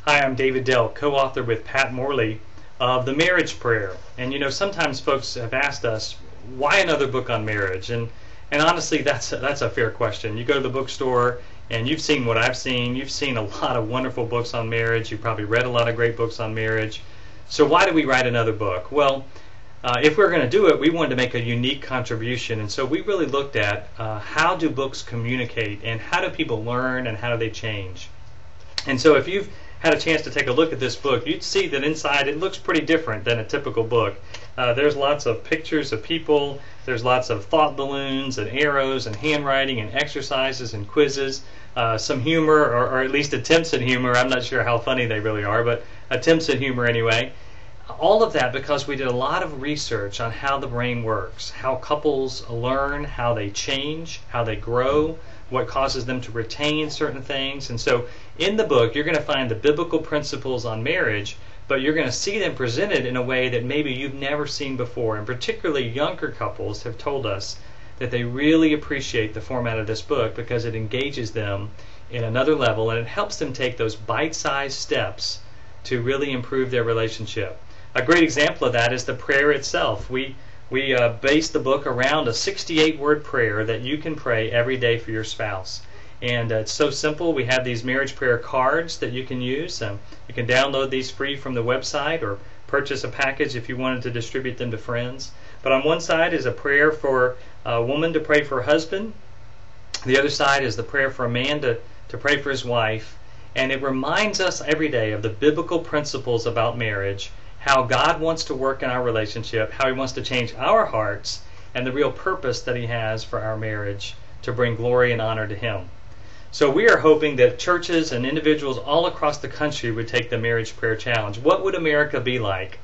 Hi, I'm David Delk, co-author with Pat Morley of The Marriage Prayer. And sometimes folks have asked us, why another book on marriage? And honestly, that's a fair question. You go to the bookstore and you've seen what I've seen. You've seen a lot of wonderful books on marriage. You've probably read a lot of great books on marriage. So why do we write another book? Well, if we're going to do it, we wanted to make a unique contribution. And so we really looked at how do books communicate and how do people learn and how do they change? And so if you've had a chance to take a look at this book, you'd see that inside it looks pretty different than a typical book. There's lots of pictures of people, there's lots of thought balloons and arrows and handwriting and exercises and quizzes, some humor or at least attempts at humor. I'm not sure how funny they really are, but attempts at humor anyway. All of that because we did a lot of research on how the brain works, how couples learn, how they change, how they grow, what causes them to retain certain things. And so in the book you're going to find the biblical principles on marriage, but you're going to see them presented in a way that maybe you've never seen before. And particularly younger couples have told us that they really appreciate the format of this book because it engages them in another level and it helps them take those bite-sized steps to really improve their relationship. A great example of that is the prayer itself. We based the book around a 68-word prayer that you can pray every day for your spouse. And it's so simple. We have these marriage prayer cards that you can use. You can download these free from the website or purchase a package if you wanted to distribute them to friends. But on one side is a prayer for a woman to pray for her husband. The other side is the prayer for a man to pray for his wife. And it reminds us every day of the biblical principles about marriage, how God wants to work in our relationship, how He wants to change our hearts, and the real purpose that He has for our marriage to bring glory and honor to Him. So we are hoping that churches and individuals all across the country would take the Marriage Prayer Challenge. What would America be like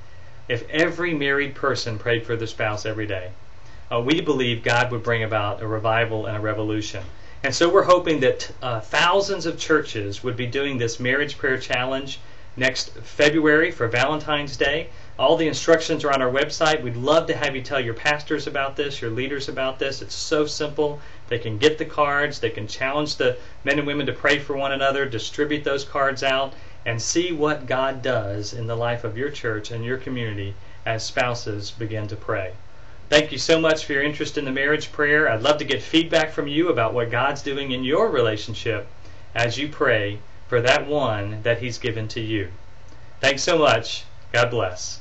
if every married person prayed for their spouse every day? We believe God would bring about a revival and a revolution. And so we're hoping that thousands of churches would be doing this Marriage Prayer Challenge next February for Valentine's Day. All the instructions are on our website. We'd love to have you tell your pastors about this, your leaders about this. It's so simple. They can get the cards. They can challenge the men and women to pray for one another, distribute those cards out, and see what God does in the life of your church and your community as spouses begin to pray. Thank you so much for your interest in the marriage prayer. I'd love to get feedback from you about what God's doing in your relationship as you pray for that one that He's given to you. Thanks so much. God bless.